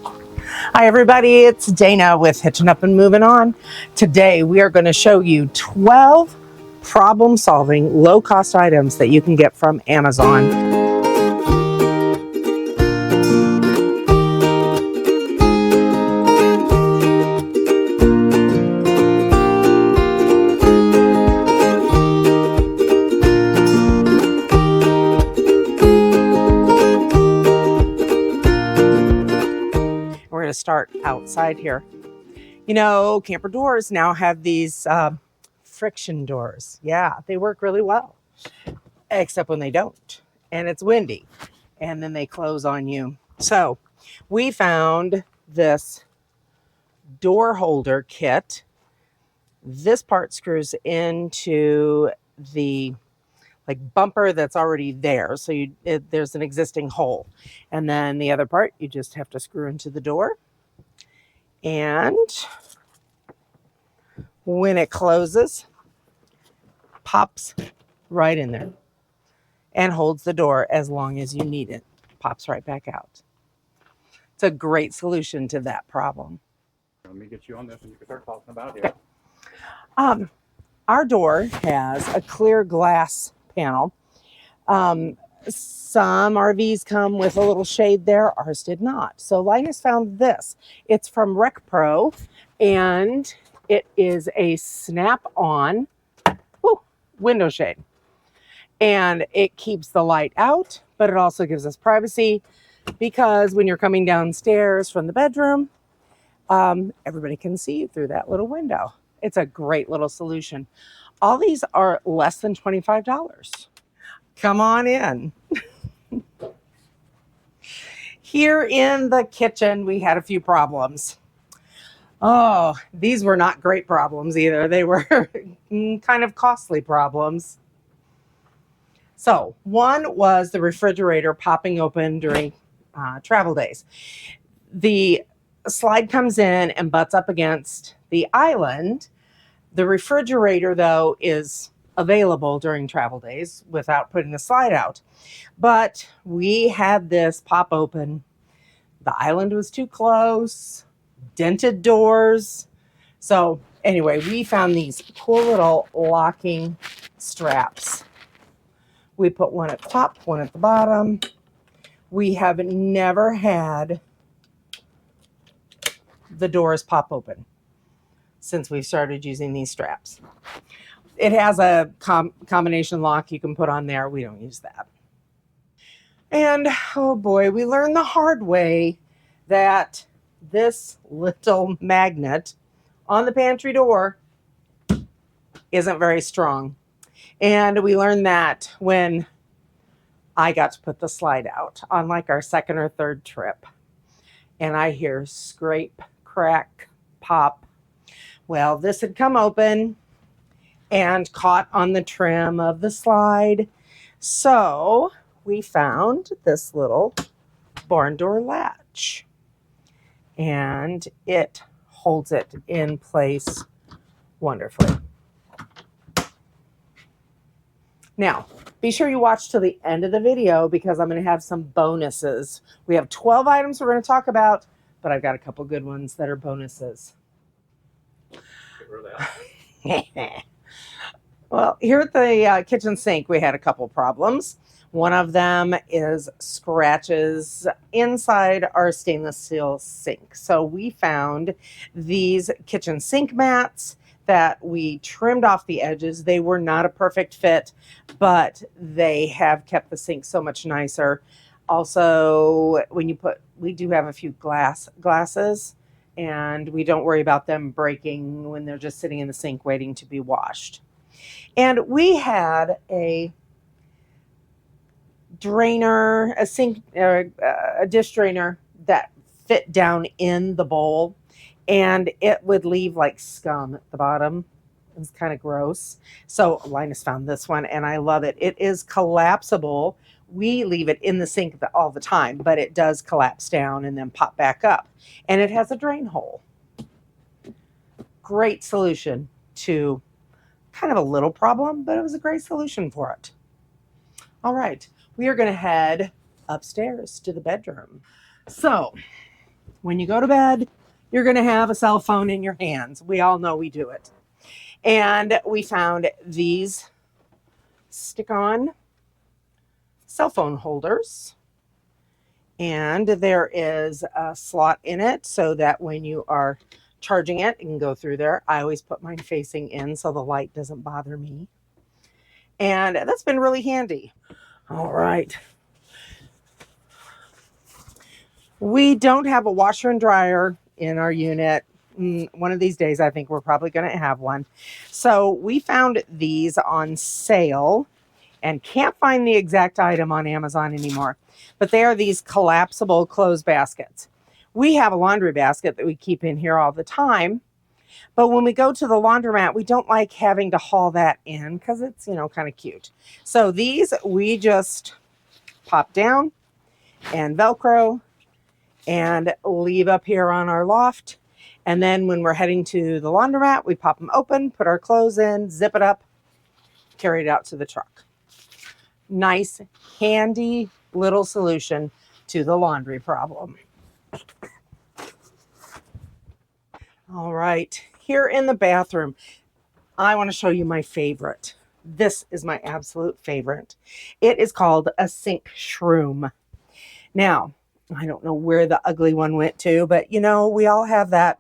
Hi everybody, it's Dana with Hitching Up and Moving On. Today we are going to show you 12 problem-solving low-cost items that you can get from Amazon. We're going to start outside here. You know, camper doors now have these friction doors. Yeah, they work really well, except when they don't and it's windy and then they close on you. So we found this door holder kit. This part screws into the bumper that's already there. So there's an existing hole. And then the other part, you just have to screw into the door. And when it closes, pops right in there and holds the door as long as you need it. Pops right back out. It's a great solution to that problem. Let me get you on this and you can start talking about it. Our door has a clear glass panel. Some RVs come with a little shade there. Ours did not. So Linus found this. It's from RecPro, and it is a snap-on window shade. And it keeps the light out, but it also gives us privacy because when you're coming downstairs from the bedroom, everybody can see you through that little window. It's a great little solution. All these are less than $25. Come on in. Here in the kitchen, we had a few problems. Oh, these were not great problems either. They were kind of costly problems. So one was the refrigerator popping open during travel days. The slide comes in and butts up against the island. The refrigerator, though, is available during travel days without putting the slide out. But we had this pop open. The island was too close, dented doors. So anyway, we found these cool little locking straps. We put one at the top, one at the bottom. We have never had the doors pop open since we've started using these straps. It has a combination lock you can put on there. We don't use that. And oh boy, we learned the hard way that this little magnet on the pantry door isn't very strong. And we learned that when I got to put the slide out on like our second or third trip. And I hear scrape, crack, pop. Well, this had come open and caught on the trim of the slide. So we found this little barn door latch. And it holds it in place wonderfully. Now, be sure you watch till the end of the video because I'm going to have some bonuses. We have 12 items we're going to talk about, but I've got a couple good ones that are bonuses. Well, here at the kitchen sink, we had a couple problems. One of them is scratches inside our stainless steel sink. So we found these kitchen sink mats that we trimmed off the edges. They were not a perfect fit, but they have kept the sink so much nicer. Also, we do have a few glasses, and we don't worry about them breaking when they're just sitting in the sink waiting to be washed. And we had a drainer, a dish drainer that fit down in the bowl, and it would leave like scum at the bottom. It was kind of gross. So Linus found this one, and I love it. It is collapsible. We leave it in the sink all the time, but it does collapse down and then pop back up. And it has a drain hole. Great solution to kind of a little problem, but it was a great solution for it. All right, we are going to head upstairs to the bedroom. So When you go to bed, you're going to have a cell phone in your hands. We all know we do it. And we found these stick-on cell phone holders. And there is a slot in it so that when you are charging it, it can go through there. I always put mine facing in so the light doesn't bother me. And that's been really handy. All right. We don't have a washer and dryer in our unit. One of these days, I think we're probably going to have one. So we found these on sale and can't find the exact item on Amazon anymore. But they are these collapsible clothes baskets. We have a laundry basket that we keep in here all the time. But when we go to the laundromat, we don't like having to haul that in because it's, you know, kind of cute. So these we just pop down and Velcro and leave up here on our loft. And then when we're heading to the laundromat, we pop them open, put our clothes in, zip it up, carry it out to the truck. Nice, handy little solution to the laundry problem. All right, here in the bathroom, I want to show you my favorite. This is my absolute favorite. It is called a SinkShroom. Now, I don't know where the ugly one went to, but you know, we all have that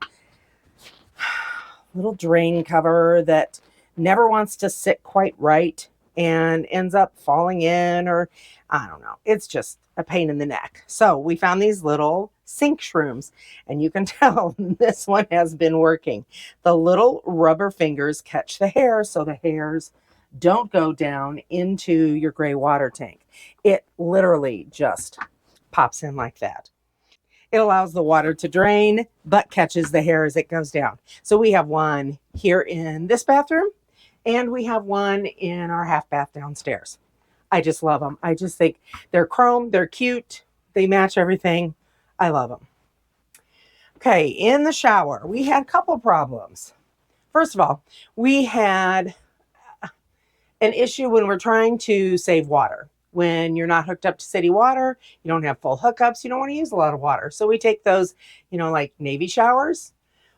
little drain cover that never wants to sit quite right and ends up falling in, or I don't know. It's just a pain in the neck. So we found these little SinkShrooms, and you can tell this one has been working. The little rubber fingers catch the hair so the hairs don't go down into your gray water tank. It literally just pops in like that. It allows the water to drain, but catches the hair as it goes down. So we have one here in this bathroom, and we have one in our half bath downstairs. I just love them. I just think they're chrome, they're cute, they match everything. I love them. Okay, in the shower, we had a couple problems. First of all, we had an issue when we're trying to save water. When you're not hooked up to city water, you don't have full hookups, you don't want to use a lot of water. So we take those, you know, like Navy showers.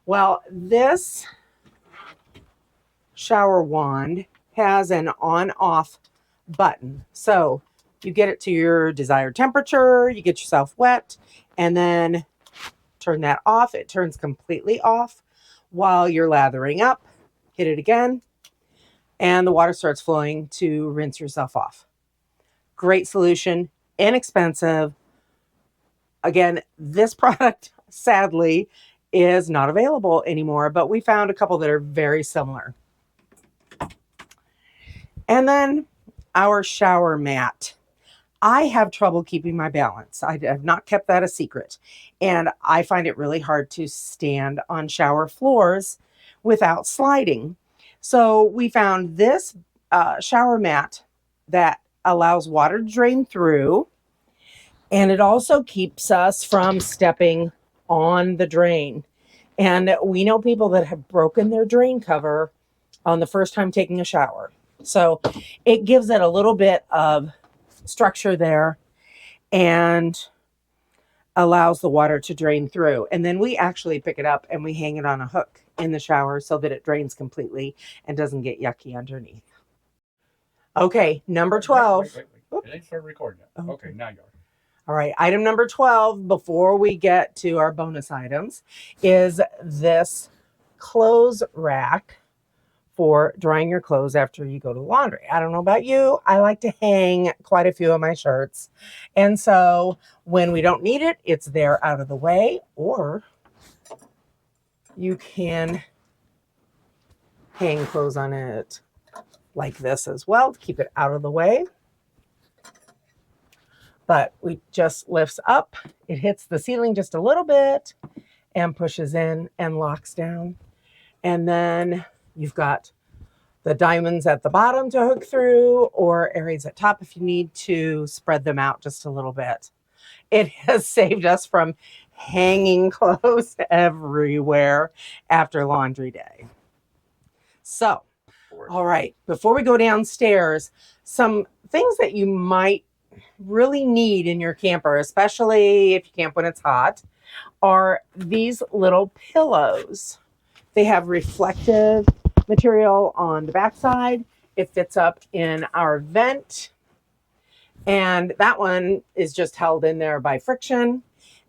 Well, this shower wand has an on-off button. So you get it to your desired temperature, you get yourself wet, and then turn that off. It turns completely off while you're lathering up. Hit it again, and the water starts flowing to rinse yourself off. Great solution, inexpensive. Again, this product, sadly, is not available anymore, but we found a couple that are very similar. And then our shower mat. I have trouble keeping my balance. I have not kept that a secret. And I find it really hard to stand on shower floors without sliding. So we found this shower mat that allows water to drain through, and it also keeps us from stepping on the drain. And we know people that have broken their drain cover on the first time taking a shower. So it gives it a little bit of structure there and allows the water to drain through. And then we actually pick it up and we hang it on a hook in the shower so that it drains completely and doesn't get yucky underneath. Okay, number 12. Wait. It ain't started recording yet. Oh, Okay, now you are. All right, item number 12, before we get to our bonus items, is this clothes rack for drying your clothes after you go to the laundry. I don't know about you, I like to hang quite a few of my shirts. And so when we don't need it, it's there out of the way, or you can hang clothes on it like this as well to keep it out of the way. But it just lifts up, it hits the ceiling just a little bit and pushes in and locks down. And then you've got the diamonds at the bottom to hook through, or areas at top if you need to spread them out just a little bit. It has saved us from hanging clothes everywhere after laundry day. So, all right, before we go downstairs, some things that you might really need in your camper, especially if you camp when it's hot. are these little pillows. They have reflective material on the backside. It fits up in our vent. And that one is just held in there by friction.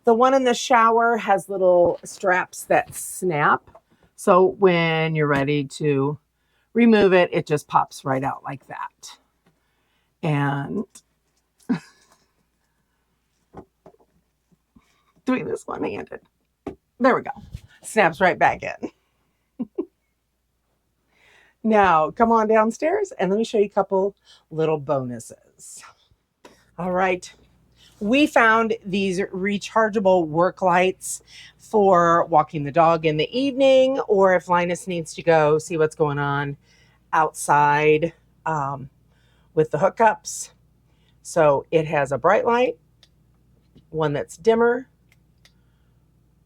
The one in the shower has little straps that snap. So when you're ready to remove it, it just pops right out like that. And doing this one-handed. There we go. Snaps right back in. Now, come on downstairs and let me show you a couple little bonuses. All right. We found these rechargeable work lights for walking the dog in the evening, or if Linus needs to go see what's going on outside with the hookups. So it has a bright light, one that's dimmer,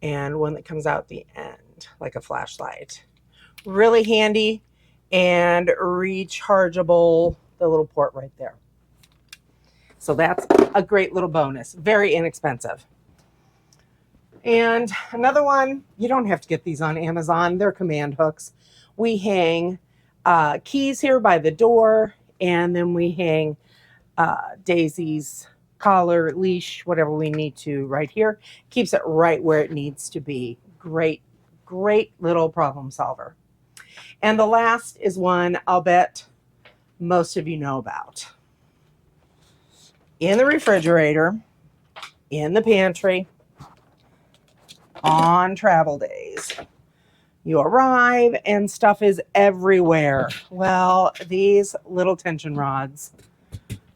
and one that comes out the end like a flashlight. Really handy and rechargeable, the little port right there. So that's a great little bonus. Very inexpensive. And another one, you don't have to get these on Amazon. They're command hooks. We hang keys here by the door, and then we hang Daisy's collar, leash, whatever we need to right here. Keeps it right where it needs to be. Great, great little problem solver. And the last is one I'll bet most of you know about. In the refrigerator, in the pantry, on travel days. You arrive and stuff is everywhere. Well, these little tension rods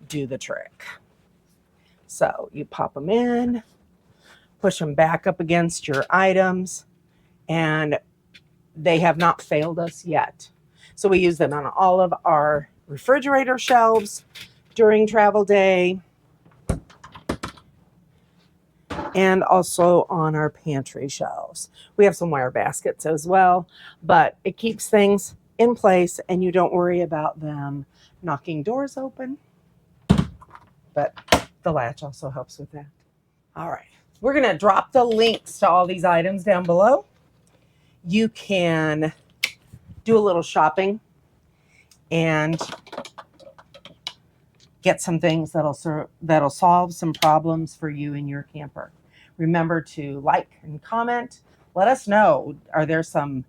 do the trick. So you pop them in, push them back up against your items, and they have not failed us yet. So we use them on all of our refrigerator shelves during travel day, and also on our pantry shelves. We have some wire baskets as well, but it keeps things in place and you don't worry about them knocking doors open. But the latch also helps with that. All right, we're gonna drop the links to all these items down below. You can do a little shopping and get some things that'll solve some problems for you in your camper. Remember to like and comment. Let us know, are there some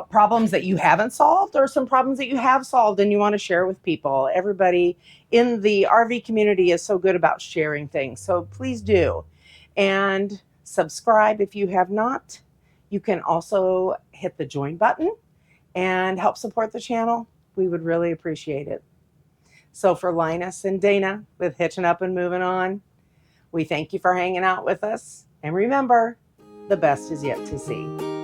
problems that you haven't solved or some problems that you have solved and you want to share with people? Everybody in the RV community is so good about sharing things. So please do. And subscribe if you have not. You can also hit the join button and help support the channel. We would really appreciate it. So for Linus and Dana with Hitching Up and Moving On, we thank you for hanging out with us. And remember, the best is yet to see.